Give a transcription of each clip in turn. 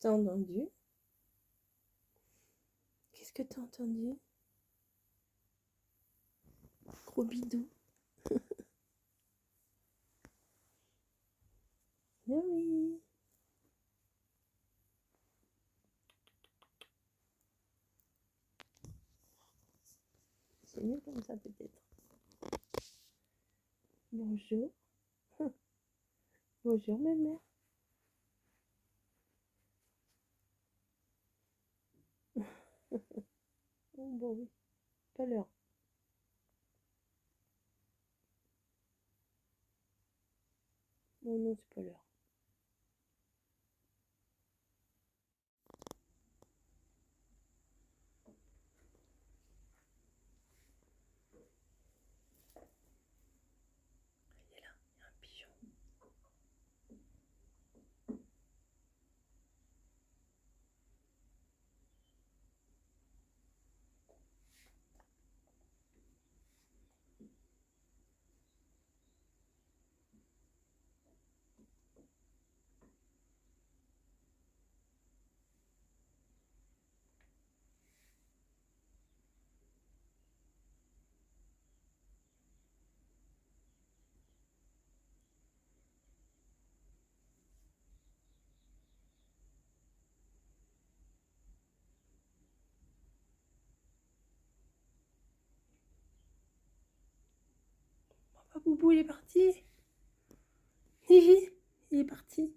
t'as entendu? Qu'est-ce que t'as entendu? Gros bidou. Ah oui. C'est mieux comme ça peut-être. Bonjour. Bonjour ma mère. Oh bon oui, pas l'heure. Oh non, c'est pas l'heure. Il est là, il y a un pigeon. Papa Boubou, il est parti. Hihi, il est parti.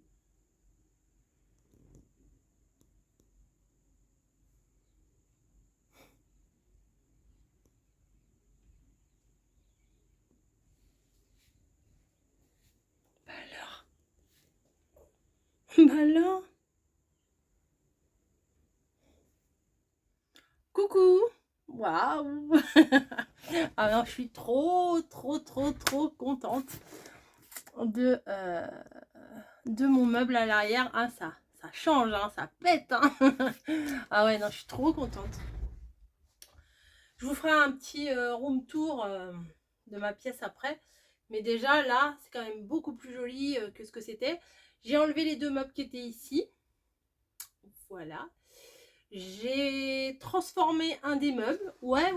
Bah alors. Bah alors. Coucou. Waouh. Ah non, je suis trop contente de mon meuble à l'arrière. Ah ça change, hein, ça pète. Hein. Ah ouais, non, je suis trop contente. Je vous ferai un petit room tour de ma pièce après. Mais déjà, là, c'est quand même beaucoup plus joli que ce que c'était. J'ai enlevé les 2 meubles qui étaient ici. Voilà. J'ai transformé un des meubles. Ouais.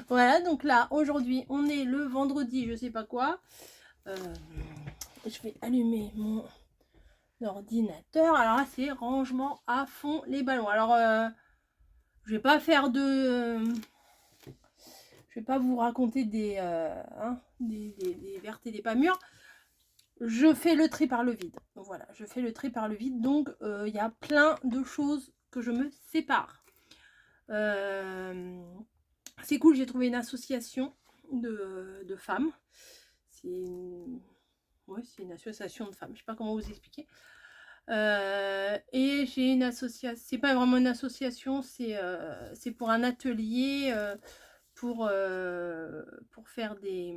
Voilà, donc là, aujourd'hui, on est le vendredi, je sais pas quoi. Je vais allumer mon ordinateur. Alors là, c'est rangement à fond les ballons. Alors, je vais pas faire de... je vais pas vous raconter des vertes et des pas mûres. Je fais le tri par le vide. Voilà, je fais le tri par le vide. Donc, il y a plein de choses que je me sépare. C'est cool, j'ai trouvé une association de femmes. C'est une association de femmes. Je sais pas comment vous expliquer. Et j'ai une association. C'est pas vraiment une association, c'est pour un atelier pour faire des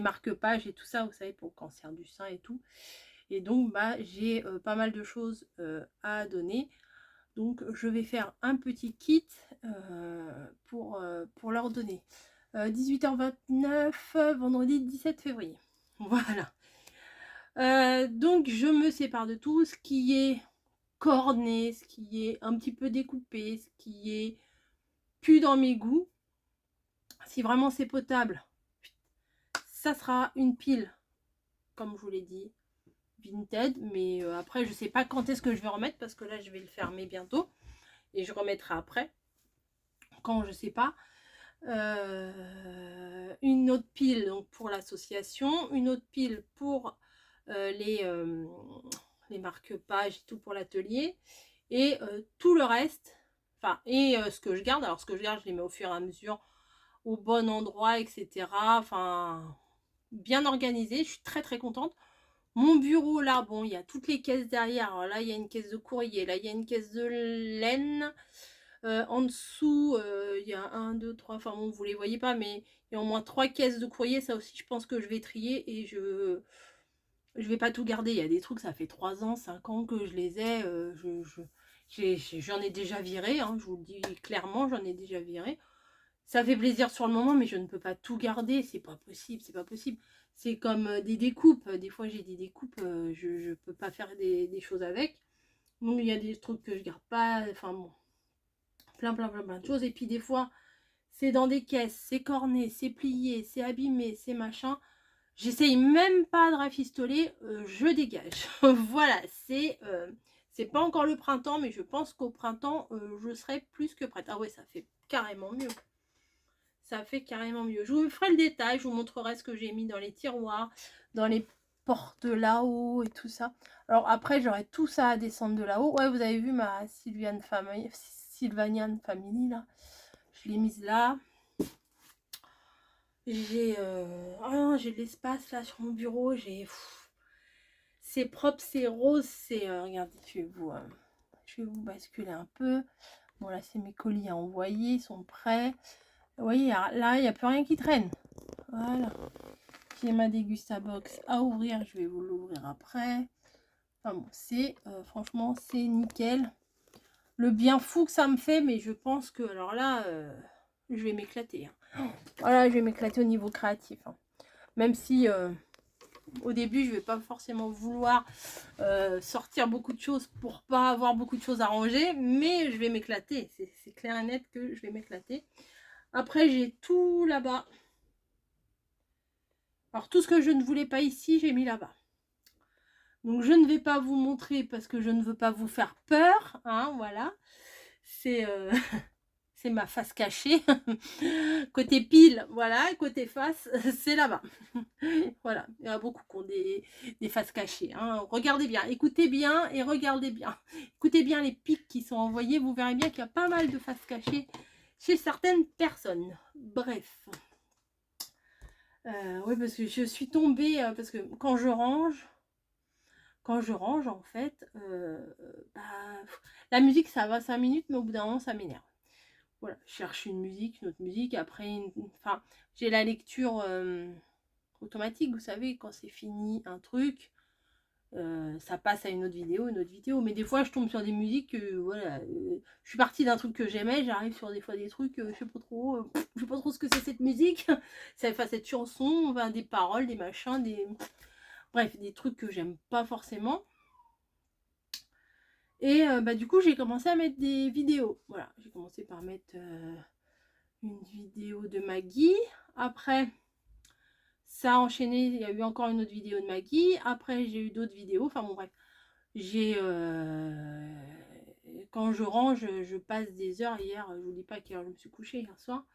marque-pages et tout ça, vous savez, pour le cancer du sein et tout. Et donc, bah, j'ai pas mal de choses à donner. Donc, je vais faire un petit kit pour leur donner. 18h29, vendredi 17 février. Voilà. Donc, je me sépare de tout ce qui est corné, ce qui est un petit peu découpé, ce qui est plus dans mes goûts. Si vraiment c'est potable, ça sera une pile, comme je vous l'ai dit, Vinted. Mais après, je sais pas quand est-ce que je vais remettre, parce que là, je vais le fermer bientôt. Et je remettrai après, quand je sais pas. Une autre pile donc pour l'association, une autre pile pour les marque-pages et tout pour l'atelier, et tout le reste, enfin, et ce que je garde. Alors, ce que je garde, je les mets au fur et à mesure au bon endroit, etc. Enfin, bien organisé. Je suis très contente. Mon bureau, là, bon, il y a toutes les caisses derrière. Alors là, il y a une caisse de courrier, là, il y a une caisse de laine. En dessous, il y a 1, 2, 3, enfin bon, vous les voyez pas, mais il y a au moins 3 caisses de courrier. Ça aussi, je pense que je vais trier, et je vais pas tout garder. Il y a des trucs, ça fait 3 ans, 5 ans que je les ai. J'en ai déjà viré, hein, je vous le dis clairement, j'en ai déjà viré. Ça fait plaisir sur le moment, mais je ne peux pas tout garder, c'est pas possible, c'est pas possible. C'est comme des découpes, des fois j'ai des découpes, je peux pas faire des choses avec. Donc il y a des trucs que je garde pas, enfin bon, plein de choses. Et puis des fois, c'est dans des caisses, c'est corné, c'est plié, c'est abîmé, c'est machin. J'essaye même pas de rafistoler, je dégage. Voilà, c'est pas encore le printemps, mais je pense qu'au printemps, je serai plus que prête. Ah ouais, ça fait carrément mieux. Ça fait carrément mieux. Je vous ferai le détail, je vous montrerai ce que j'ai mis dans les tiroirs, dans les portes là-haut et tout ça. Alors après, j'aurai tout ça à descendre de là-haut. Ouais, vous avez vu ma Sylvanian Family là. Je l'ai mise là. J'ai j'ai de l'espace là sur mon bureau. C'est propre, c'est rose, c'est... regardez, je vais vous basculer un peu. Bon là, c'est mes colis à envoyer, ils sont prêts. Vous voyez, là, il n'y a plus rien qui traîne. Voilà. J'ai ma Dégustabox à ouvrir. Je vais vous l'ouvrir après. Enfin bon, c'est... franchement, c'est nickel. Le bien fou que ça me fait, mais je pense que... Alors là, je vais m'éclater. Hein. Voilà, je vais m'éclater au niveau créatif. Hein. Même si... au début, je vais pas forcément vouloir sortir beaucoup de choses pour pas avoir beaucoup de choses à ranger, mais je vais m'éclater. C'est clair et net que je vais m'éclater. Après, j'ai tout là-bas. Alors, tout ce que je ne voulais pas ici, j'ai mis là-bas. Donc, je ne vais pas vous montrer parce que je ne veux pas vous faire peur. Hein, voilà. C'est c'est ma face cachée. Côté pile, voilà. Côté face, c'est là-bas. Voilà. Il y en a beaucoup qui ont des faces cachées. Hein. Regardez bien. Écoutez bien et regardez bien. Écoutez bien les pics qui sont envoyés. Vous verrez bien qu'il y a pas mal de faces cachées chez certaines personnes. Bref. Oui, parce que je suis tombée, parce que quand je range en fait, bah, la musique ça va 5 minutes, mais au bout d'un moment ça m'énerve. Voilà, je cherche une musique, une autre musique, après, enfin, j'ai la lecture automatique, vous savez, quand c'est fini un truc, ça passe à une autre vidéo, mais des fois je tombe sur des musiques, voilà, je suis partie d'un truc que j'aimais, j'arrive sur des fois des trucs, je sais pas trop, je sais pas trop ce que c'est cette musique, cette chanson, enfin, des paroles, des machins, bref, des trucs que j'aime pas forcément. Et bah, du coup, j'ai commencé à mettre des vidéos. Voilà, j'ai commencé par mettre une vidéo de Maggie. Après, ça a enchaîné, il y a eu encore une autre vidéo de Maggie. Après, j'ai eu d'autres vidéos. Enfin bon, bref. J'ai... quand je range, je passe des heures. Hier, je vous dis pas à quelle heure je me suis couchée hier soir.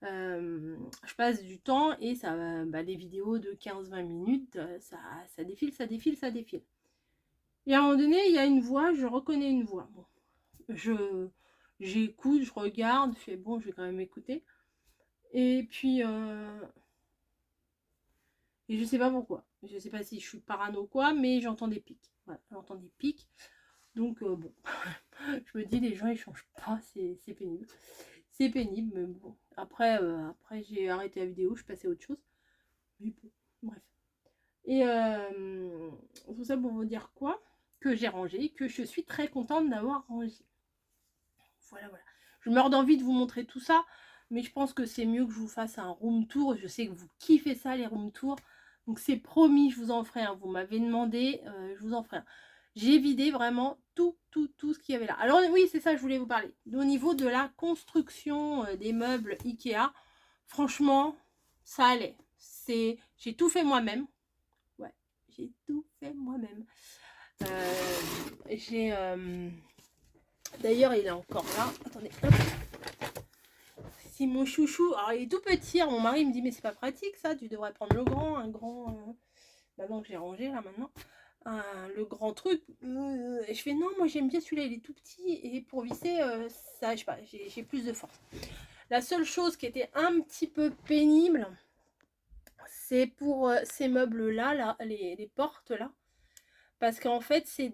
Je passe du temps et ça, bah, les vidéos de 15-20 minutes, ça défile, ça défile, ça défile. Et à un moment donné, il y a une voix, je reconnais une voix. Bon, j'écoute, je regarde, je fais bon, je vais quand même écouter. Et puis, et je sais pas pourquoi. Je sais pas si je suis parano ou quoi, mais j'entends des pics. Voilà, j'entends des pics. Donc, bon, je me dis, les gens, ils changent pas, c'est pénible. C'est pénible, mais bon. Après, j'ai arrêté la vidéo, je suis passée à autre chose. Mais bon, bref. Et tout ça pour vous dire quoi? Que j'ai rangé, que je suis très contente d'avoir rangé. Voilà. Je meurs d'envie de vous montrer tout ça, mais je pense que c'est mieux que je vous fasse un room tour. Je sais que vous kiffez ça, les room tours. Donc c'est promis, je vous en ferai un. Vous m'avez demandé, je vous en ferai un. J'ai vidé vraiment tout ce qu'il y avait là. Alors oui, c'est ça, je voulais vous parler. Au niveau de la construction des meubles Ikea, franchement, ça allait. J'ai tout fait moi-même. Ouais, j'ai tout fait moi-même. D'ailleurs, il est encore là. Attendez, hop. C'est mon chouchou. Alors, il est tout petit. Alors, mon mari me dit, mais c'est pas pratique ça. Tu devrais prendre le grand, un grand. Maintenant que j'ai rangé là maintenant. Le grand truc. Je fais, non, moi j'aime bien celui-là. Il est tout petit. Et pour visser, ça, je sais pas, j'ai plus de force. La seule chose qui était un petit peu pénible, c'est pour ces meubles-là, là, les portes là. Parce qu'en fait, c'est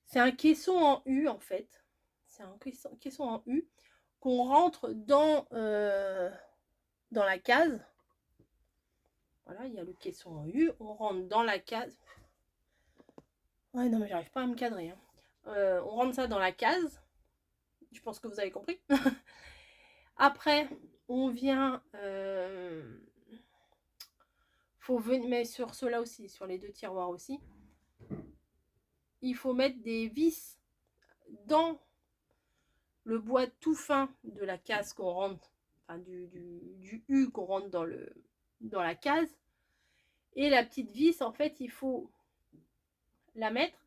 c'est un caisson en U en fait. C'est un caisson en U qu'on rentre dans la case. Voilà, il y a le caisson en U. On rentre dans la case. Ouais, non, mais j'arrive pas à me cadrer. Hein. On rentre ça dans la case. Je pense que vous avez compris. Après, on vient... faut venir, mais sur ceux-là aussi, sur les 2 tiroirs aussi, il faut mettre des vis dans le bois tout fin de la case qu'on rentre, enfin du U qu'on rentre dans la case. Et la petite vis, en fait, il faut la mettre,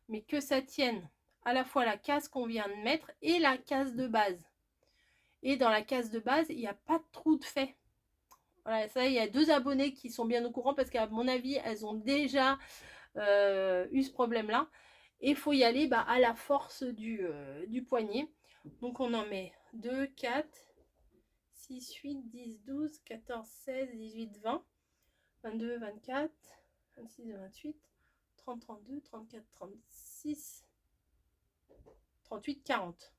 mais que ça tienne à la fois la case qu'on vient de mettre et la case de base. Et dans la case de base, il n'y a pas de trou de fait. Voilà, ça, il y a 2 abonnés qui sont bien au courant parce qu'à mon avis, elles ont déjà eu ce problème-là. Et il faut y aller à la force du poignet. Donc on en met 2, 4, 6, 8, 10, 12, 14, 16, 18, 20, 22, 24, 26, 28, 30, 32, 34, 36, 38, 40.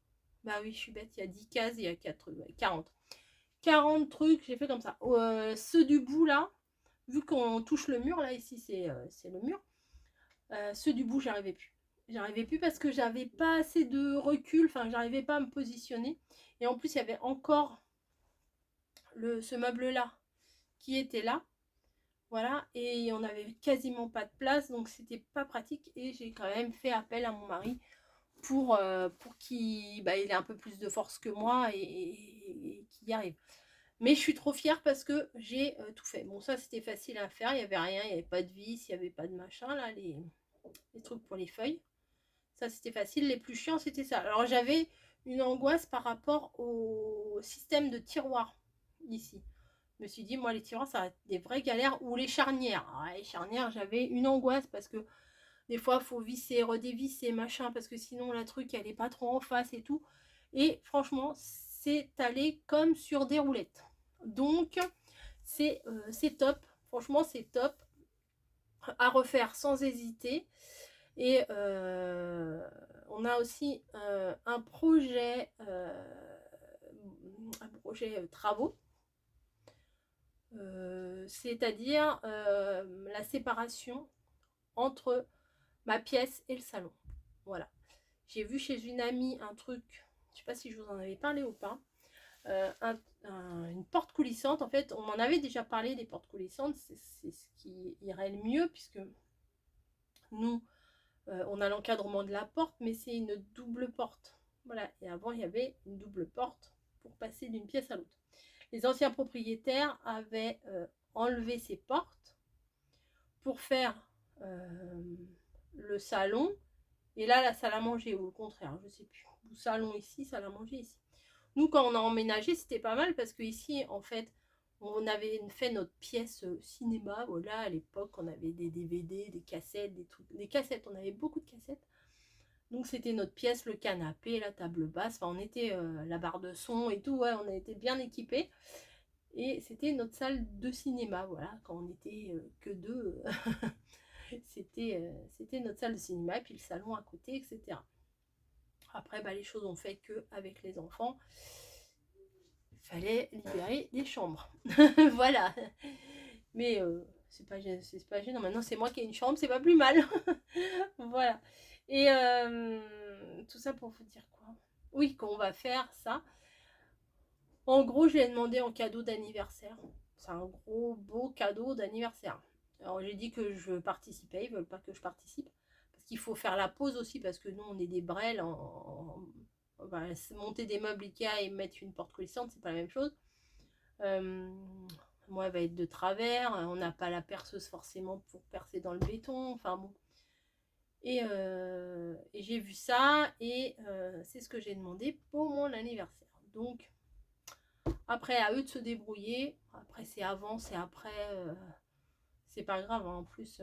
Bah oui, je suis bête, il y a 10 cases, il y a 4, 40. 40 trucs, j'ai fait comme ça. Ceux du bout là, vu qu'on touche le mur, là ici c'est le mur, ceux du bout j'arrivais plus. J'arrivais plus parce que j'avais pas assez de recul, enfin j'arrivais pas à me positionner. Et en plus il y avait encore ce meuble là qui était là. Voilà, et on n'avait quasiment pas de place, donc c'était pas pratique. Et j'ai quand même fait appel à mon mari pour qu'il il ait un peu plus de force que moi et qu'il y arrive. Mais je suis trop fière parce que j'ai tout fait. Bon, ça c'était facile à faire, il n'y avait rien, il n'y avait pas de vis, il n'y avait pas de machin, là, les trucs pour les feuilles. Ça c'était facile, les plus chiants c'était ça. Alors j'avais une angoisse par rapport au système de tiroir ici. Je me suis dit, moi les tiroirs ça va être des vraies galères, ou les charnières. Alors, les charnières, j'avais une angoisse parce que des fois il faut visser, redévisser, machin, parce que sinon la truc elle est pas trop en face et tout. Et franchement, c'est allé comme sur des roulettes. Donc c'est top, franchement c'est top à refaire sans hésiter. Et on a aussi un projet travaux, c'est-à-dire la séparation entre ma pièce et le salon. Voilà, j'ai vu chez une amie un truc, je sais pas si je vous en avais parlé ou pas, une porte coulissante. En fait, on m'en avait déjà parlé des portes coulissantes, c'est ce qui irait le mieux, puisque nous, on a l'encadrement de la porte, mais c'est une double porte. Voilà, et avant, il y avait une double porte pour passer d'une pièce à l'autre. Les anciens propriétaires avaient enlevé ces portes pour faire le salon, et là, la salle à manger, ou le contraire, je sais plus. Ou salon ici, salle à manger ici. Nous, quand on a emménagé, c'était pas mal parce que ici, en fait, on avait fait notre pièce cinéma. Voilà, à l'époque, on avait des DVD, des cassettes, des trucs, des cassettes. On avait beaucoup de cassettes. Donc, c'était notre pièce, le canapé, la table basse. Enfin, on était la barre de son et tout. Ouais, on a été bien équipés. Et c'était notre salle de cinéma. Voilà, quand on était que deux, c'était notre salle de cinéma. Et puis le salon à côté, etc. Après, les choses ont fait qu'avec les enfants, il fallait libérer des chambres. Voilà. Mais c'est pas gênant. Maintenant, c'est moi qui ai une chambre, c'est pas plus mal. Voilà. Et tout ça pour vous dire quoi? Oui, qu'on va faire ça. En gros, je l'ai demandé en cadeau d'anniversaire. C'est un gros, beau cadeau d'anniversaire. Alors, j'ai dit que je participais. Ils veulent pas que je participe. Qu'il faut faire la pause aussi, parce que nous on est des brels monter des meubles Ikea et mettre une porte coulissante, c'est pas la même chose. Moi elle va être de travers, on n'a pas la perceuse forcément pour percer dans le béton, enfin bon. Et j'ai vu ça et c'est ce que j'ai demandé pour mon anniversaire. Donc après à eux de se débrouiller. Après c'est avant, c'est après, c'est pas grave, hein. En plus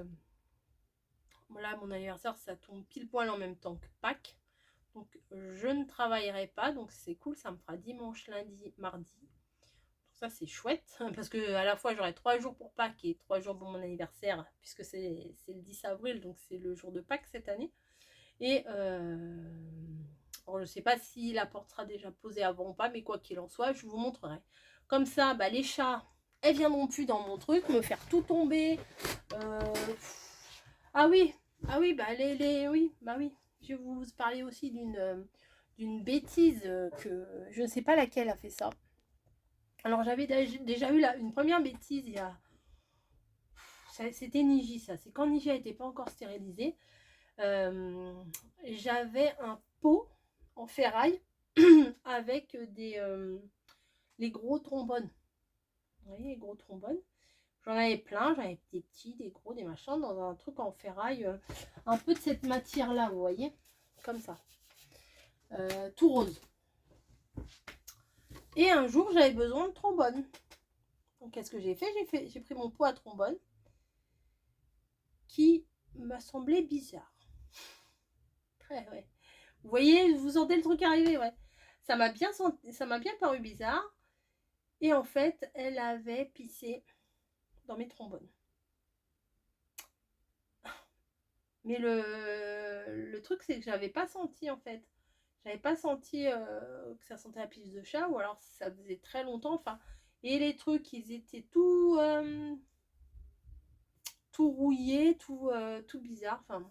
là, mon anniversaire, ça tombe pile poil en même temps que Pâques. Donc, je ne travaillerai pas. Donc, c'est cool. Ça me fera dimanche, lundi, mardi. Donc, ça, c'est chouette. Parce que à la fois, j'aurai 3 jours pour Pâques et 3 jours pour mon anniversaire. Puisque c'est le 10 avril. Donc, c'est le jour de Pâques cette année. Et alors, je ne sais pas si la porte sera déjà posée avant ou pas. Mais quoi qu'il en soit, je vous montrerai. Comme ça, les chats, elles viendront plus dans mon truc. Me faire tout tomber. Ah oui, oui, oui, je vais vous parler aussi d'une d'une bêtise que je ne sais pas laquelle a fait ça. Alors j'avais déjà eu une première bêtise il y a... C'était Niji ça, c'est quand Niji n'était pas encore stérilisé. J'avais un pot en ferraille avec les gros trombones. Vous voyez les gros trombones. J'en avais plein, j'en avais des petits, des gros, des machins, dans un truc en ferraille, un peu de cette matière-là, vous voyez, comme ça, tout rose. Et un jour, j'avais besoin de trombone. Donc, qu'est-ce que j'ai fait? J'ai pris mon pot à trombone, qui m'a semblé bizarre. Ouais. Vous voyez, vous sentez le truc arriver, ouais. Ça m'a bien paru bizarre. Et en fait, elle avait pissé dans mes trombones. Mais le truc, c'est que j'avais pas senti, en fait. J'avais pas senti que ça sentait la pisse de chat, ou alors ça faisait très longtemps. Enfin, et les trucs, ils étaient tout rouillés, tout bizarre. Enfin, bon.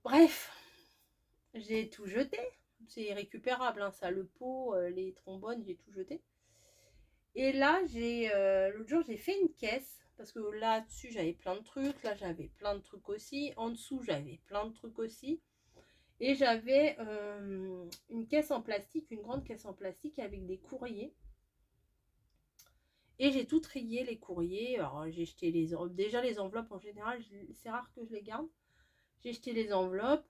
Bref, j'ai tout jeté. C'est irrécupérable, hein, ça, le pot, les trombones, j'ai tout jeté. Et là, l'autre jour, j'ai fait une caisse. Parce que là-dessus, j'avais plein de trucs. Là, j'avais plein de trucs aussi. En dessous, j'avais plein de trucs aussi. Et j'avais une caisse en plastique, une grande caisse en plastique avec des courriers. Et j'ai tout trié, les courriers. Alors, j'ai jeté déjà les enveloppes en général, c'est rare que je les garde. J'ai jeté les enveloppes.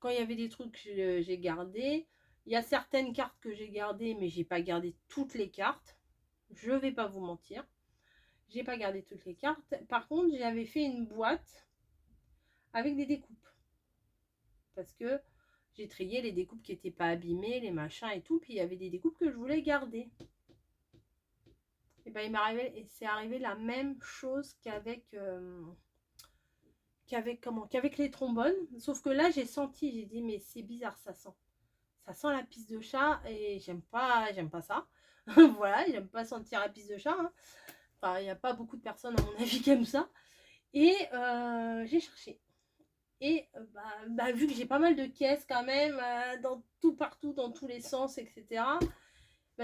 Quand il y avait des trucs, j'ai gardé. Il y a certaines cartes que j'ai gardées, mais j'ai pas gardé toutes les cartes. Je vais pas vous mentir. J'ai pas gardé toutes les cartes. Par contre, j'avais fait une boîte avec des découpes. Parce que j'ai trié les découpes qui n'étaient pas abîmées, les machins et tout. Puis il y avait des découpes que je voulais garder. Et ben c'est arrivé la même chose qu'avec les trombones. Sauf que là, j'ai dit, mais c'est bizarre, ça sent la pisse de chat et j'aime pas ça. Voilà, j'aime pas sentir la pisse de chat. Hein. Enfin, il n'y a pas beaucoup de personnes, à mon avis, qui aiment ça. Et j'ai cherché. Et vu que j'ai pas mal de caisses quand même, partout, dans tous les sens, etc.,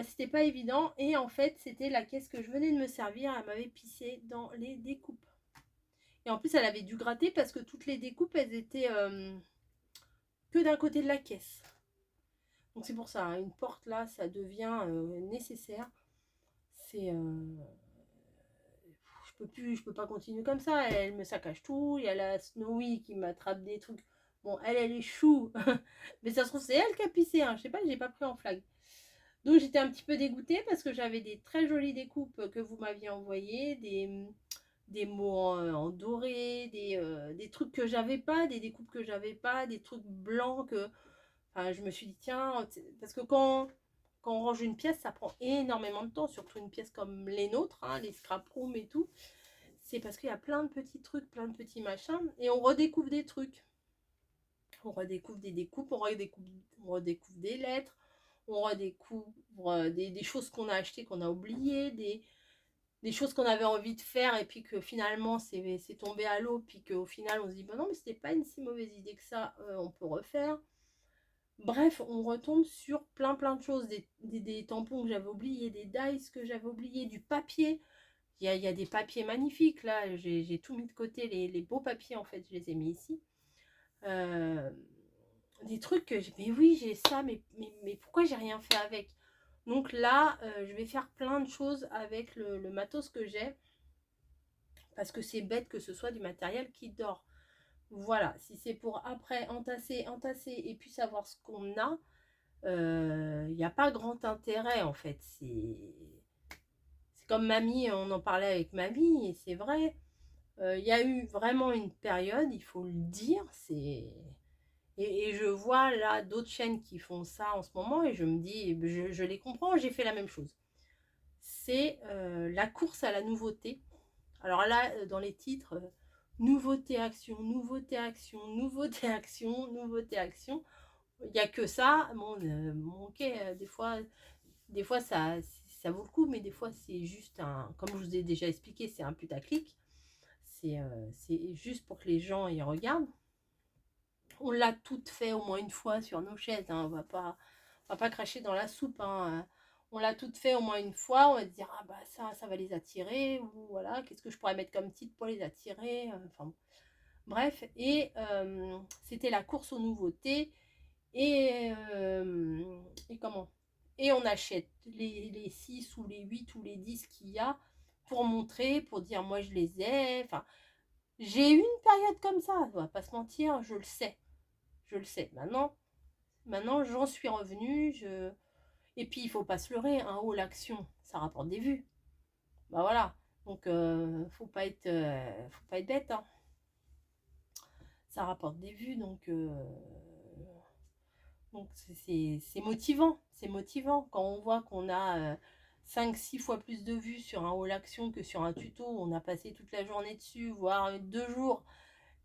c'était pas évident. Et en fait, c'était la caisse que je venais de me servir. Elle m'avait pissé dans les découpes. Et en plus, elle avait dû gratter parce que toutes les découpes, elles étaient que d'un côté de la caisse. Donc c'est pour ça, hein, une porte là, ça devient nécessaire. C'est... je peux pas continuer comme ça. Elle me saccage tout. Il y a la Snowy qui m'attrape des trucs. Bon, elle est chou. Mais ça se trouve, c'est elle qui a pissé. Hein. Je sais pas, j'ai pas pris en flag. Donc j'étais un petit peu dégoûtée parce que j'avais des très jolies découpes que vous m'aviez envoyées. Des mots en doré, des trucs que j'avais pas, des découpes que j'avais pas, des trucs blancs que... Enfin, je me suis dit, tiens, parce que quand on range une pièce, ça prend énormément de temps, surtout une pièce comme les nôtres, hein, les scrap rooms et tout. C'est parce qu'il y a plein de petits trucs, plein de petits machins, et on redécouvre des trucs. On redécouvre des découpes, on redécouvre des lettres, on redécouvre des choses qu'on a achetées, qu'on a oubliées, des choses qu'on avait envie de faire et puis que finalement c'est tombé à l'eau, puis qu'au final on se dit, bah non, mais c'était pas une si mauvaise idée que ça, on peut refaire. Bref, on retombe sur plein de choses, des tampons que j'avais oubliés, des dies que j'avais oubliés, du papier. Il y a des papiers magnifiques là, j'ai tout mis de côté, les beaux papiers en fait, je les ai mis ici. Des trucs que mais oui, j'ai ça, mais pourquoi j'ai rien fait avec? Donc là, je vais faire plein de choses avec le matos que j'ai. Parce que c'est bête que ce soit du matériel qui dort. Voilà, si c'est pour après entasser et puis savoir ce qu'on a, il n'y a pas grand intérêt en fait. C'est comme mamie, on en parlait avec mamie, et c'est vrai. Il y a eu vraiment une période, il faut le dire, et je vois là d'autres chaînes qui font ça en ce moment, et je me dis, je les comprends, j'ai fait la même chose. C'est la course à la nouveauté. Alors là, dans les titres, nouveauté, action, nouveauté, action, nouveauté, action, nouveauté, action. Il n'y a que ça. Bon, ok, des fois ça vaut le coup, mais des fois c'est juste comme je vous ai déjà expliqué, c'est un putaclic. C'est juste pour que les gens y regardent. On l'a toutes fait au moins une fois sur nos chaises, hein. On va pas cracher dans la soupe, hein. On l'a toutes fait au moins une fois, on va se dire ah bah ça va les attirer, ou voilà, qu'est-ce que je pourrais mettre comme titre pour les attirer, enfin bref. Et c'était la course aux nouveautés. Et comment, et on achète les 6 ou les 8 ou les 10 qu'il y a pour montrer, pour dire moi je les ai. Enfin, j'ai eu une période comme ça, on va pas se mentir, je le sais. Je le sais. Maintenant j'en suis revenue. Et puis il faut pas se leurrer, un haut l'action, ça rapporte des vues. Bah voilà. Donc faut pas être bête, hein. Ça rapporte des vues, donc c'est motivant. C'est motivant quand on voit qu'on a 5-6 fois plus de vues sur un haut l'action que sur un tuto. On a passé toute la journée dessus, voire 2 jours.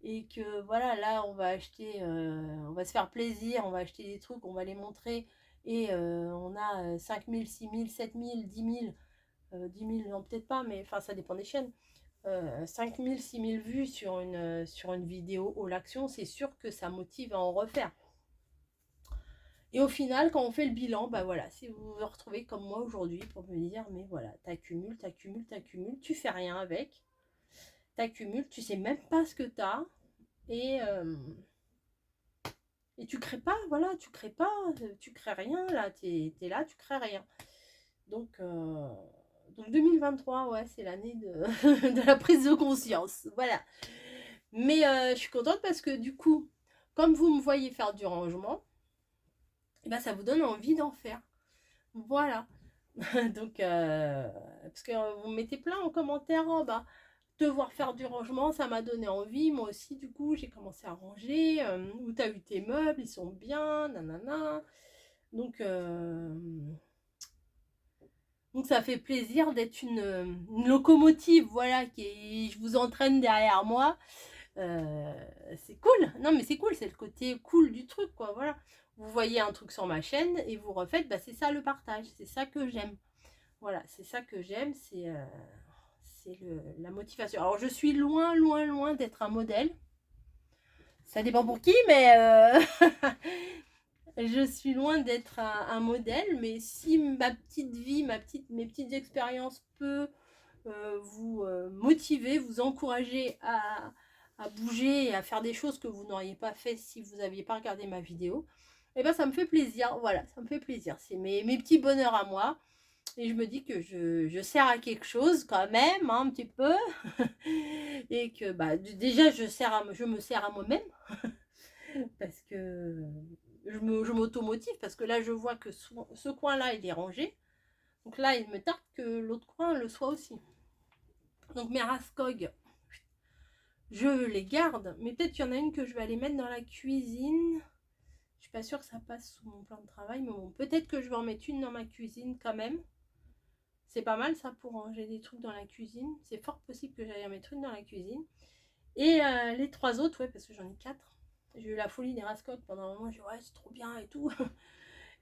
Et que voilà, là on va acheter, on va se faire plaisir, on va acheter des trucs, on va les montrer. Et on a 5000, 6000, 7000, 10 000, 10 000, non peut-être pas, mais enfin ça dépend des chaînes. 5000, 6000 vues sur une vidéo haut l'action, c'est sûr que ça motive à en refaire. Et au final, quand on fait le bilan, bah voilà, si vous vous retrouvez comme moi aujourd'hui pour me dire, mais voilà, t'accumules, t'accumules, t'accumules, tu fais rien avec, t'accumules, tu sais même pas ce que t'as, et, et tu crées pas, voilà, tu crées pas, tu crées rien, là, t'es là, tu crées rien. Donc 2023, ouais, c'est l'année de, de la prise de conscience, voilà. Mais je suis contente parce que du coup, comme vous me voyez faire du rangement, et ben ça vous donne envie d'en faire. Voilà. Donc, parce que vous mettez plein en commentaire, oh, bah, te voir faire du rangement, ça m'a donné envie. Moi aussi, du coup, j'ai commencé à ranger. Où t'as eu tes meubles, ils sont bien, nanana. Donc, donc ça fait plaisir d'être une locomotive, voilà, je vous entraîne derrière moi. C'est cool. Non, mais c'est cool, c'est le côté cool du truc, quoi. Voilà. Vous voyez un truc sur ma chaîne et vous refaites, bah, c'est ça le partage, c'est ça que j'aime. Voilà, c'est ça que j'aime, c'est la motivation. Alors, je suis loin, loin, loin d'être un modèle. Ça dépend pour qui, mais je suis loin d'être un modèle. Mais si ma petite vie, mes petites expériences peut vous motiver, vous encourager à bouger et à faire des choses que vous n'auriez pas fait si vous n'aviez pas regardé ma vidéo, et ben ça me fait plaisir. Voilà, ça me fait plaisir. C'est mes petits bonheurs à moi. Et je me dis que je sers à quelque chose quand même, hein, un petit peu. Et que bah, déjà, je me sers à moi-même. Parce que je m'automotive. Parce que là, je vois que ce coin-là, il est rangé. Donc là, il me tarde que l'autre coin le soit aussi. Donc mes Raskog, je les garde. Mais peut-être qu'il y en a une que je vais aller mettre dans la cuisine. Je suis pas sûre que ça passe sous mon plan de travail. Mais bon, peut-être que je vais en mettre une dans ma cuisine quand même. C'est pas mal ça pour ranger des trucs dans la cuisine. C'est fort possible que j'aille en mettre une dans la cuisine. Et les 3 autres, ouais, parce que j'en ai 4. J'ai eu la folie des Raskog pendant un moment. J'ai dit ouais, c'est trop bien et tout.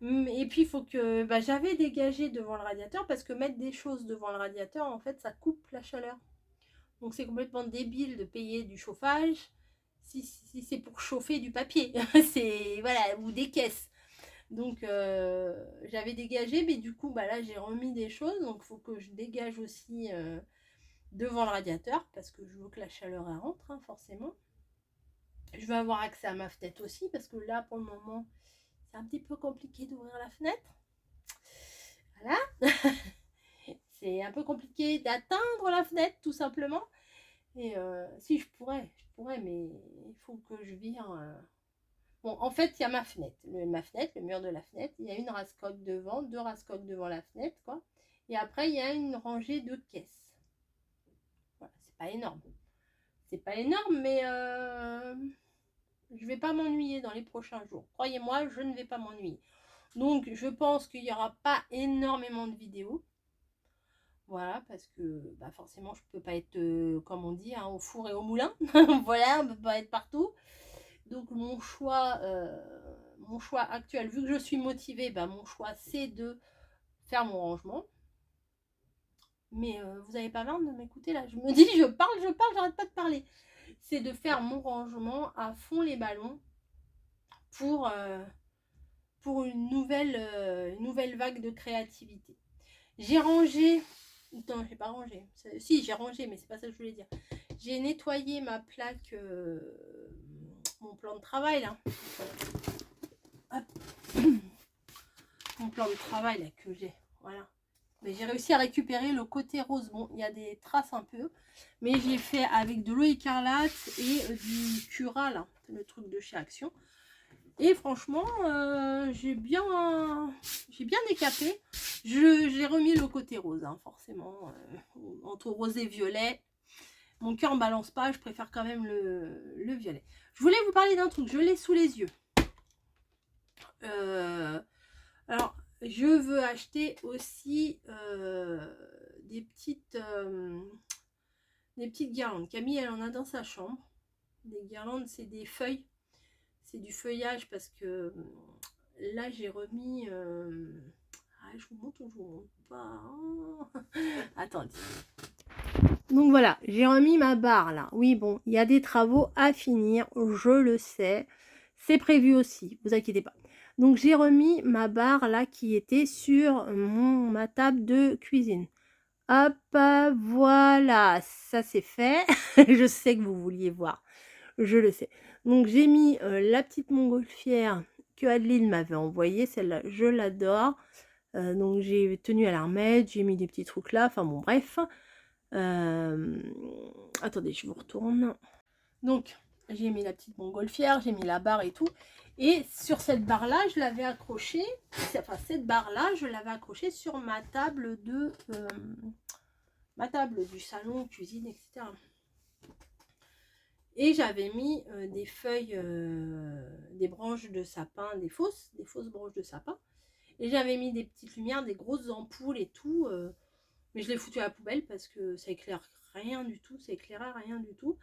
Et puis il faut que... Bah, j'avais dégagé devant le radiateur parce que mettre des choses devant le radiateur, en fait, ça coupe la chaleur. Donc c'est complètement débile de payer du chauffage si c'est pour chauffer du papier. C'est voilà, ou des caisses. Donc j'avais dégagé, mais du coup bah là j'ai remis des choses, donc il faut que je dégage aussi devant le radiateur parce que je veux que la chaleur elle rentre, hein, forcément. Je vais avoir accès à ma fenêtre aussi parce que là pour le moment c'est un petit peu compliqué d'ouvrir la fenêtre. Voilà. C'est un peu compliqué d'atteindre la fenêtre tout simplement. Et si je pourrais, mais il faut que je vire. Bon, en fait, il y a ma fenêtre, le mur de la fenêtre. Il y a une Raskog devant, 2 Raskog devant la fenêtre, quoi. Et après, il y a une rangée de caisses. Voilà, c'est pas énorme. C'est pas énorme, mais je vais pas m'ennuyer dans les prochains jours. Croyez-moi, je ne vais pas m'ennuyer. Donc, je pense qu'il n'y aura pas énormément de vidéos. Voilà, parce que bah, forcément, je peux pas être, comme on dit, hein, au four et au moulin. Voilà, on peut pas être partout. Donc mon choix actuel, vu que je suis motivée, bah, mon choix c'est de faire mon rangement. Mais vous n'avez pas marre de m'écouter là? Je me dis, je parle, j'arrête pas de parler. C'est de faire mon rangement à fond les ballons. pour une nouvelle vague de créativité. J'ai rangé, non, j'ai pas rangé, si j'ai rangé, mais c'est pas ça que je voulais dire. J'ai nettoyé ma plaque, mon plan de travail là. Hop. Mon plan de travail là que j'ai, voilà. Mais j'ai réussi à récupérer le côté rose. Bon, il y a des traces un peu, mais j'ai fait avec de l'eau écarlate et du Cura là, le truc de chez Action. Et franchement, j'ai bien décapé. J'ai remis le côté rose, hein, forcément, entre rose et violet. Mon cœur ne balance pas, je préfère quand même le violet. Je voulais vous parler d'un truc, je l'ai sous les yeux. Alors, je veux acheter aussi des petites guirlandes. Camille, elle en a dans sa chambre. Des guirlandes, c'est des feuilles. C'est du feuillage parce que là, j'ai remis... je vous montre ou je vous montre pas. Attendez. Donc voilà, j'ai remis ma barre là. Oui, bon, il y a des travaux à finir, je le sais. C'est prévu aussi, vous inquiétez pas. Donc j'ai remis ma barre là qui était sur ma table de cuisine. Hop, voilà, ça c'est fait. Je sais que vous vouliez voir, je le sais. Donc j'ai mis la petite montgolfière que Adeline m'avait envoyée, celle-là, je l'adore. Donc j'ai tenu à la remettre, j'ai mis des petits trucs là, enfin bon bref. Attendez, je vous retourne. Donc j'ai mis la petite montgolfière, j'ai mis la barre et tout. Et sur cette barre là, je l'avais accrochée, enfin cette barre là, je l'avais accrochée sur ma table de ma table du salon, cuisine, etc. Et j'avais mis des feuilles, des branches de sapin, des fausses branches de sapin. Et j'avais mis des petites lumières, des grosses ampoules et tout. Mais je l'ai foutu à la poubelle parce que ça éclaire rien du tout, ça éclairait rien du tout.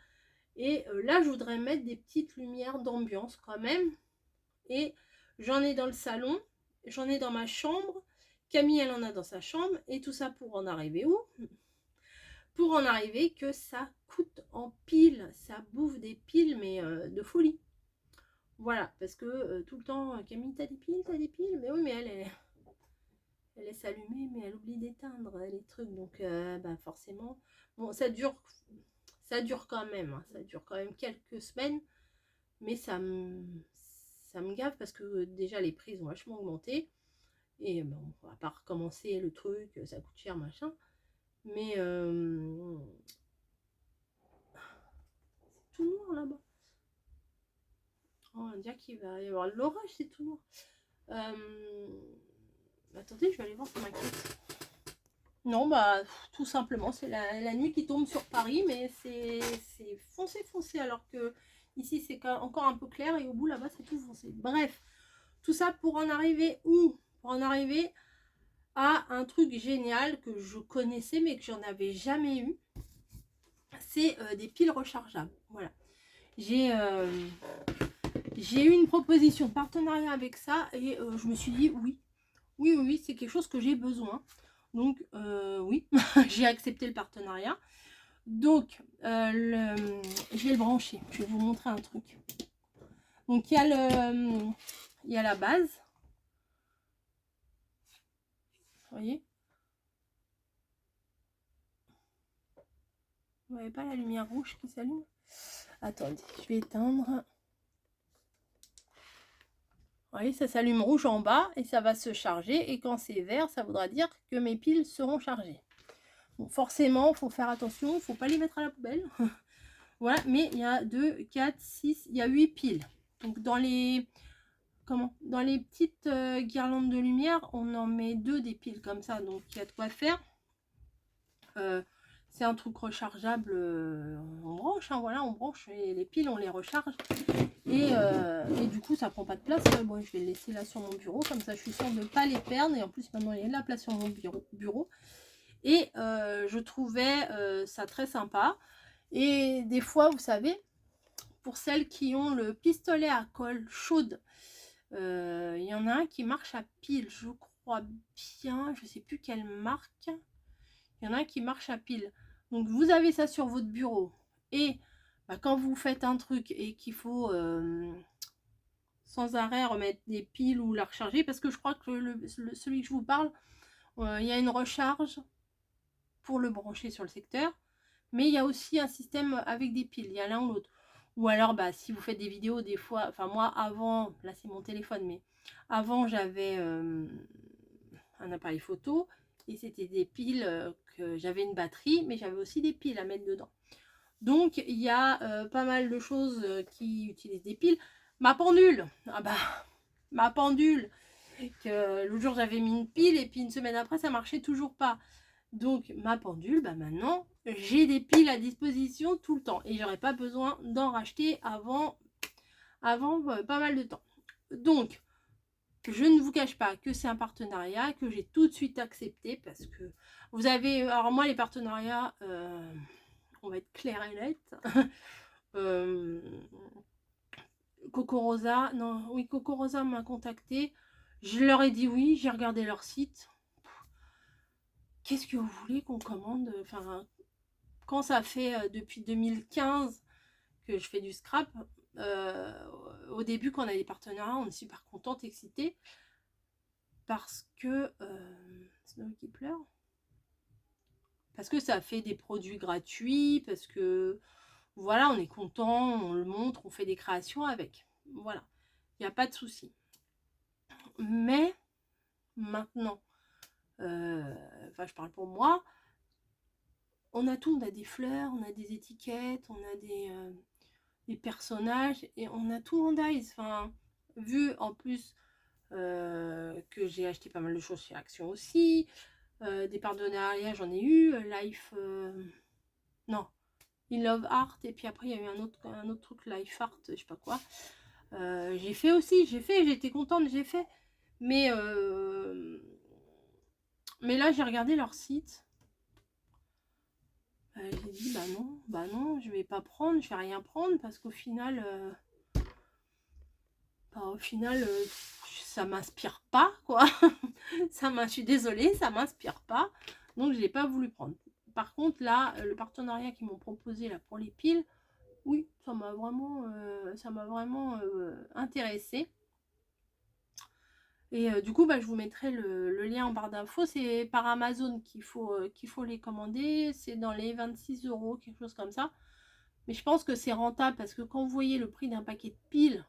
Et là, je voudrais mettre des petites lumières d'ambiance quand même. Et j'en ai dans le salon, j'en ai dans ma chambre. Camille, elle en a dans sa chambre. Et tout ça pour en arriver où? Pour en arriver que ça coûte en piles, ça bouffe des piles, mais de folie. Voilà, parce que tout le temps, Camille, t'as des piles, mais oui, mais elle laisse allumer, mais elle oublie d'éteindre les trucs, donc forcément, bon, ça dure quand même, hein, ça dure quand même quelques semaines, mais ça me gave parce que déjà les prix ont vachement augmenté, et bon, on va pas recommencer le truc, ça coûte cher, machin, mais c'est tout noir là-bas. Oh, on dirait qu'il va y avoir l'orage, c'est tout noir. Attendez, je vais aller voir sur ma carte. Non, bah, tout simplement, c'est la nuit qui tombe sur Paris, mais c'est foncé, alors que ici, c'est encore un peu clair, et au bout, là-bas, c'est tout foncé. Bref, tout ça pour en arriver où? Pour en arriver à un truc génial que je connaissais, mais que j'en avais jamais eu. C'est des piles rechargeables. Voilà. J'ai eu une proposition de partenariat avec ça, et je me suis dit oui, c'est quelque chose que j'ai besoin. Donc oui, j'ai accepté le partenariat. Donc je vais le brancher. Je vais vous montrer un truc. Donc il y a la base. Vous voyez? Vous voyez pas la lumière rouge qui s'allume? Attendez, je vais éteindre. Vous voyez, ça s'allume rouge en bas et ça va se charger. Et quand c'est vert, ça voudra dire que mes piles seront chargées. Bon, forcément, il faut faire attention, il ne faut pas les mettre à la poubelle. Voilà, mais il y a 2, 4, 6, il y a 8 piles. Donc dans les petites guirlandes de lumière, on en met 2 des piles comme ça, donc il y a de quoi faire. C'est un truc rechargeable, on branche, hein, voilà, on branche les piles, on les recharge. Et du coup, ça prend pas de place. Bon, je vais le laisser là sur mon bureau, comme ça je suis sûre de ne pas les perdre. Et en plus, maintenant, il y a de la place sur mon bureau. Et je trouvais ça très sympa. Et des fois, vous savez, pour celles qui ont le pistolet à colle chaude, il y en a un qui marche à pile, je crois bien, je sais plus quelle marque. Il y en a un qui marche à pile. Donc vous avez ça sur votre bureau. Et quand vous faites un truc et qu'il faut sans arrêt remettre des piles ou la recharger, parce que je crois que celui que je vous parle, il y a une recharge pour le brancher sur le secteur, mais il y a aussi un système avec des piles, il y a l'un ou l'autre. Ou alors, bah, si vous faites des vidéos, des fois, enfin moi avant, là c'est mon téléphone, mais avant j'avais un appareil photo, et c'était des piles, que j'avais une batterie, mais j'avais aussi des piles à mettre dedans. Donc il y a pas mal de choses qui utilisent des piles. Ma pendule, ah bah, ma pendule, que l'autre jour j'avais mis une pile, et puis une semaine après ça marchait toujours pas. Donc ma pendule, bah maintenant j'ai des piles à disposition tout le temps, et j'aurais pas besoin d'en racheter avant pas mal de temps. Donc je ne vous cache pas que c'est un partenariat que j'ai tout de suite accepté, parce que vous avez, alors moi les partenariats, on va être clair et net, Coco Rosa, non, oui, Coco Rosa m'a contacté, je leur ai dit oui, j'ai regardé leur site. Qu'est-ce que vous voulez qu'on commande? Enfin, quand ça fait depuis 2015 que je fais du scrap, au début quand on a des partenariats, on est super contente, excitée, parce que Snow qui pleure, parce que ça fait des produits gratuits, parce que voilà, on est content, on le montre, on fait des créations avec, voilà, il n'y a pas de souci. Mais maintenant, enfin je parle pour moi, on a tout, on a des fleurs, on a des étiquettes, on a des personnages, et on a tout en dies. Enfin, vu en plus que j'ai acheté pas mal de choses chez Action aussi, des partenariats j'en ai eu, Life, non, In Love Art, et puis après il y a eu un autre truc, Life Art, je sais pas quoi. J'ai fait aussi, j'étais contente, j'ai fait. Mais là j'ai regardé leur site. J'ai dit bah non, je vais pas prendre, je vais rien prendre, parce qu'au final, ça m'inspire pas, quoi. Je suis désolée, ça m'inspire pas. Donc je n'ai pas voulu prendre. Par contre là, le partenariat qu'ils m'ont proposé là pour les piles, oui, ça m'a vraiment intéressée. Et du coup, bah, je vous mettrai le lien en barre d'infos. C'est par Amazon qu'il faut les commander. C'est dans les 26 €, quelque chose comme ça. Mais je pense que c'est rentable, parce que quand vous voyez le prix d'un paquet de piles,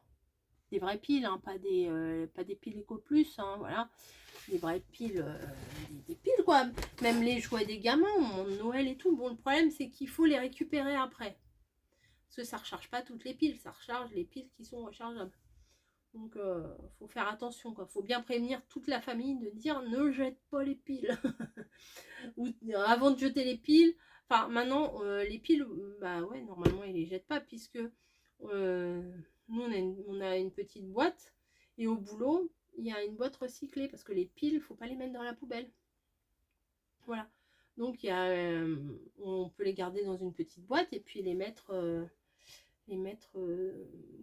des vraies piles, hein, pas des piles Eco Plus, hein, voilà, des vraies piles, des piles quoi. Même les jouets des gamins, au moment de Noël et tout. Bon, le problème c'est qu'il faut les récupérer après. Parce que ça ne recharge pas toutes les piles, ça recharge les piles qui sont rechargeables. Donc, faut faire attention, quoi. Faut bien prévenir toute la famille de dire ne jette pas les piles. Ou avant de jeter les piles. Enfin, maintenant, les piles, bah ouais, normalement, ils les jettent pas, puisque nous, on a une petite boîte. Et au boulot, il y a une boîte recyclée, parce que les piles, faut pas les mettre dans la poubelle. Voilà. Donc, on peut les garder dans une petite boîte, et puis les mettre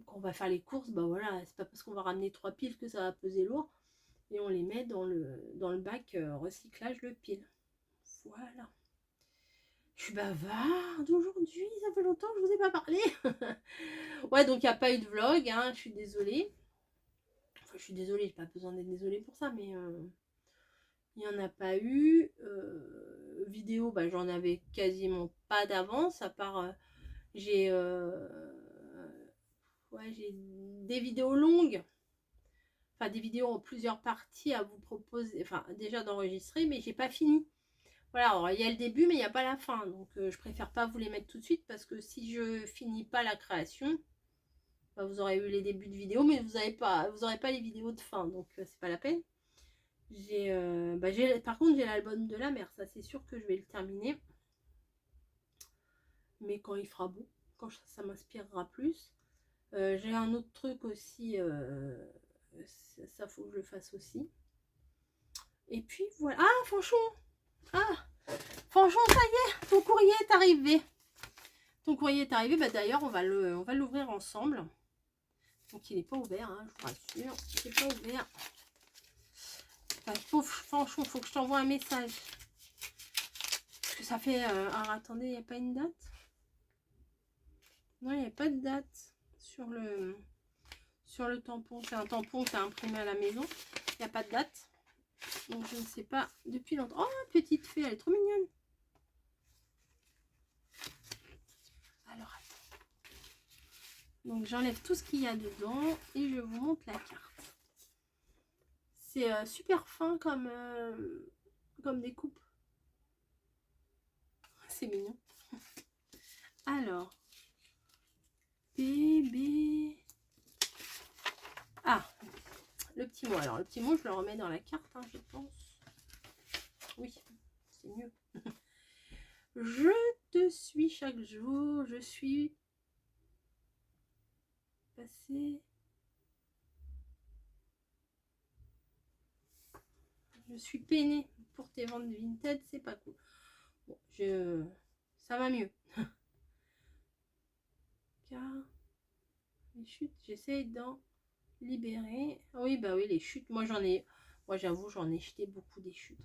quand on va faire les courses, bah voilà, c'est pas parce qu'on va ramener 3 piles que ça va peser lourd, et on les met dans le bac recyclage le pile. Voilà. Je suis bavarde aujourd'hui, ça fait longtemps que je vous ai pas parlé. Ouais, donc il n'y a pas eu de vlog, hein, je suis désolée. Enfin, je suis désolée, j'ai pas besoin d'être désolée pour ça, mais il n'y en a pas eu. Vidéo, bah, j'en avais quasiment pas d'avance, à part j'ai des vidéos longues, enfin des vidéos en plusieurs parties à vous proposer, enfin déjà d'enregistrer, mais j'ai pas fini. Voilà, alors il y a le début, mais il n'y a pas la fin, donc je préfère pas vous les mettre tout de suite, parce que si je finis pas la création, bah, vous aurez eu les débuts de vidéo, mais vous aurez pas les vidéos de fin, donc c'est pas la peine. Par contre j'ai l'album de la mer, ça c'est sûr que je vais le terminer, mais quand il fera beau, quand ça m'inspirera plus. J'ai un autre truc aussi, ça faut que je le fasse aussi. Et puis voilà. Ah, Fanchon! Ah, Fanchon, ça y est, ton courrier est arrivé. Ton courrier est arrivé, bah d'ailleurs on va l'ouvrir ensemble. Donc il n'est pas ouvert, hein, je vous rassure, il n'est pas ouvert. Enfin, pauvre Fanchon, faut que je t'envoie un message. Parce que ça fait... alors attendez, il n'y a pas une date? Non, il n'y a pas de date sur le tampon. C'est un tampon qui a imprimé à la maison. Il n'y a pas de date. Donc je ne sais pas depuis longtemps. Oh, petite fée, elle est trop mignonne. Alors attends. Donc j'enlève tout ce qu'il y a dedans et je vous montre la carte. C'est super fin comme découpe. C'est mignon. Alors, bébé. Ah, le petit mot. Alors, le petit mot, je le remets dans la carte, hein, je pense. Oui, c'est mieux. Je te suis chaque jour. Je suis passé. Je suis peinée pour tes ventes de vintage. C'est pas cool. Bon, ça va mieux. Car les chutes, j'essaye d'en libérer. Oui, bah oui, les chutes. Moi, j'avoue, j'en ai jeté beaucoup des chutes.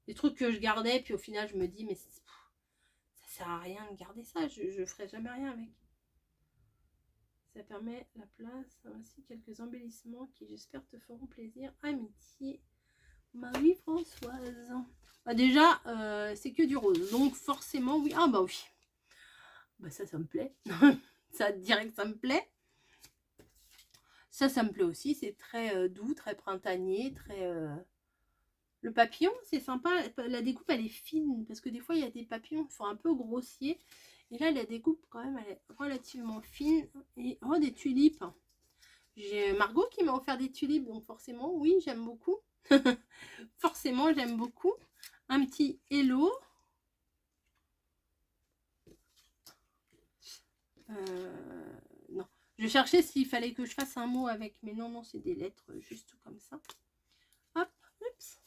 Des trucs que je gardais, puis au final, je me dis, mais ça sert à rien de garder ça. Je ferai jamais rien avec. Ça permet la place, ainsi quelques embellissements qui, j'espère, te feront plaisir. Amitié, Marie-Françoise. Bah déjà, c'est que du rose. Donc, forcément, oui. Ah, bah oui. Bah ça me plaît. Ça direct, ça me plaît. Ça me plaît aussi. C'est très doux, très printanier, très... Le papillon, c'est sympa. La découpe, elle est fine. Parce que des fois, il y a des papillons qui sont un peu grossiers. Et là, la découpe, quand même, elle est relativement fine. Et oh, des tulipes. J'ai Margot qui m'a offert des tulipes. Donc forcément, oui, j'aime beaucoup. Forcément, j'aime beaucoup. Un petit hello. Non. Je cherchais s'il fallait que je fasse un mot avec. Mais non, non, c'est des lettres juste comme ça. Hop, oups.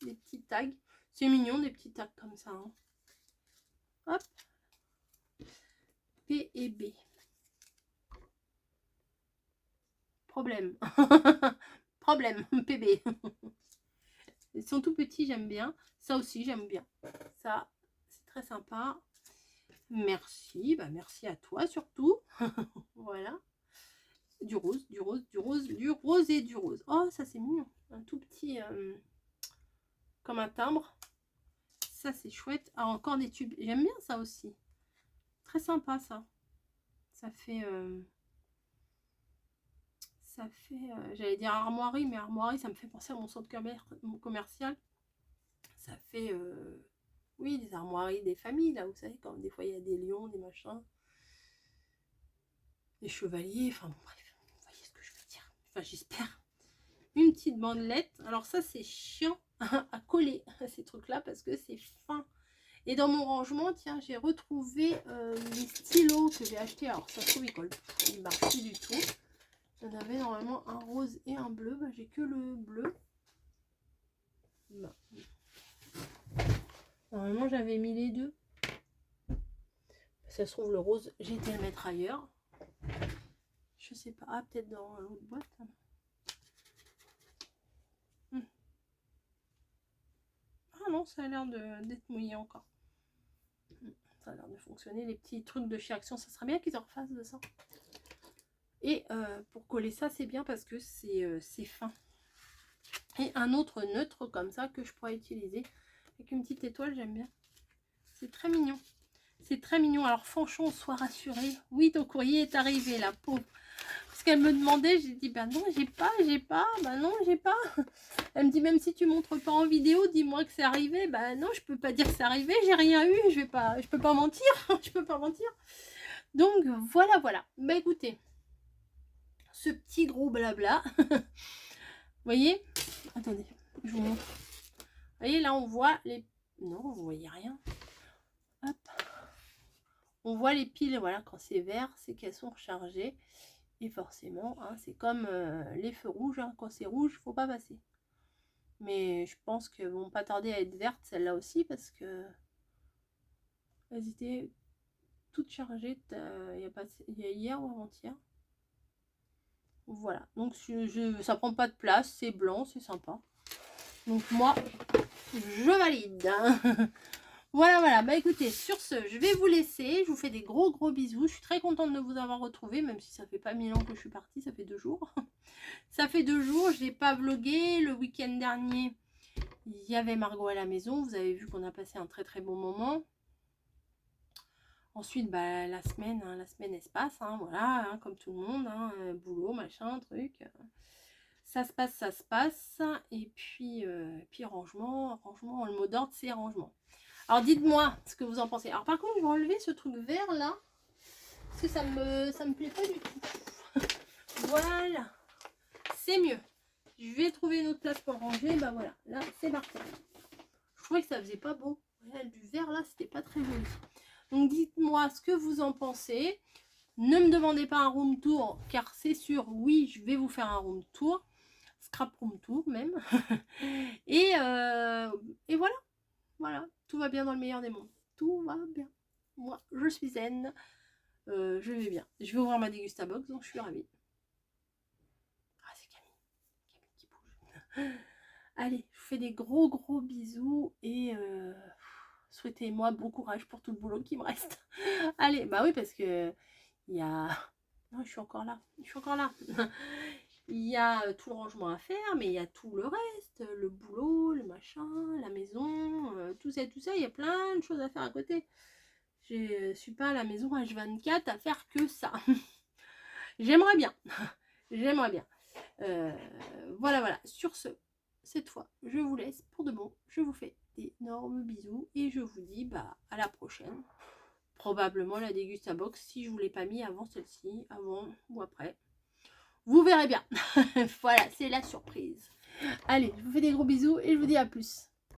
Des petits tags. C'est mignon, des petits tags comme ça. Hein. Hop. P et B. Problème. Problème. PB. Ils sont tout petits, j'aime bien. Ça aussi, j'aime bien. Ça, c'est très sympa. Merci. Bah, merci à toi surtout. Voilà. Du rose, du rose, du rose, du rose et du rose. Oh, ça, c'est mignon. Un tout petit... comme un timbre. Ça, c'est chouette. Ah, encore des tubes. J'aime bien ça aussi. Très sympa, ça. Ça fait... j'allais dire armoirie, mais armoirie, ça me fait penser à mon centre commercial. Ça fait, oui, des armoiries des familles, là, vous savez, quand des fois il y a des lions, des machins, des chevaliers, enfin bon, bref, vous voyez ce que je veux dire. Enfin, j'espère. Une petite bandelette. Alors ça, c'est chiant à coller, ces trucs-là, parce que c'est fin. Et dans mon rangement, tiens, j'ai retrouvé les stylos que j'ai achetés. Alors, ça se trouve, ils marchent plus du tout. Il y en avait normalement un rose et un bleu. Bah, j'ai que le bleu. Bah. Normalement, j'avais mis les deux. Ça se trouve, le rose, j'ai été le mettre ailleurs. Je sais pas. Ah, peut-être dans l'autre boîte. Ah non, ça a l'air d'être mouillé encore. Ça a l'air de fonctionner. Les petits trucs de chez Action, ça serait bien qu'ils en refassent de ça. Et pour coller ça, c'est bien parce que c'est fin. Et un autre neutre comme ça que je pourrais utiliser avec une petite étoile, j'aime bien. C'est très mignon. C'est très mignon. Alors Fanchon, sois rassurée. Oui, ton courrier est arrivé, la pauvre. Parce qu'elle me demandait, j'ai dit, ben non, j'ai pas. Ben non, j'ai pas. Elle me dit, même si tu montres pas en vidéo, dis-moi que c'est arrivé. Ben non, je peux pas dire que c'est arrivé, j'ai rien eu. Je peux pas mentir. Je peux pas mentir. Donc voilà, voilà. Bah écoutez, ce petit gros blabla. Vous voyez? Attendez, je vous montre. Vous voyez, là, on voit les... Non, vous voyez rien. Hop. On voit les piles, voilà, quand c'est vert, c'est qu'elles sont rechargées. Et forcément, hein, c'est comme les feux rouges. Hein, quand c'est rouge, faut pas passer. Mais je pense qu'elles vont pas tarder à être vertes, celles-là aussi, parce que elles étaient toutes chargées. Il y a hier ou avant-hier. Voilà, donc ça prend pas de place, c'est blanc, c'est sympa. Donc moi, je valide. Voilà, voilà. Bah écoutez, sur ce, je vais vous laisser. Je vous fais des gros bisous. Je suis très contente de vous avoir retrouvé, même si ça fait pas 1000 ans que je suis partie, ça fait 2 jours. Ça fait 2 jours, je n'ai pas vlogué. Le week-end dernier, il y avait Margot à la maison. Vous avez vu qu'on a passé un très bon moment. Ensuite, bah, la semaine espace, hein, voilà, hein, comme tout le monde, hein, boulot, machin, truc. Ça se passe. Et puis rangement, le mot d'ordre, c'est rangement. Alors, dites-moi ce que vous en pensez. Alors, par contre, je vais enlever ce truc vert, là, parce que ça me plaît pas du tout. Voilà, c'est mieux. Je vais trouver une autre place pour ranger. Bah voilà, là, c'est parfait. Je trouvais que ça faisait pas beau. Voilà, du vert, là, c'était pas très joli. Donc dites-moi ce que vous en pensez. Ne me demandez pas un room tour, car c'est sûr, oui, je vais vous faire un room tour. Scrap room tour même. et voilà. Voilà, tout va bien dans le meilleur des mondes. Tout va bien. Moi, je suis zen. Je vais bien. Je vais ouvrir ma dégustabox, donc je suis ravie. Ah, c'est Camille. Camille qui bouge. Allez, je vous fais des gros bisous et souhaitez-moi bon courage pour tout le boulot qui me reste. Allez, bah oui, parce que il y a... Non, je suis encore là. Il y a tout le rangement à faire, mais il y a tout le reste. Le boulot, le machin, la maison, tout ça. Il y a plein de choses à faire à côté. Je suis pas à la maison H24 à faire que ça. J'aimerais bien. Voilà. Sur ce, cette fois, je vous laisse pour de bon. Je vous fais d'énormes bisous et je vous dis bah à la prochaine. Probablement la dégustabox si je vous l'ai pas mis avant celle-ci, avant ou après. Vous verrez bien. Voilà, c'est la surprise. Allez, je vous fais des gros bisous et je vous dis à plus.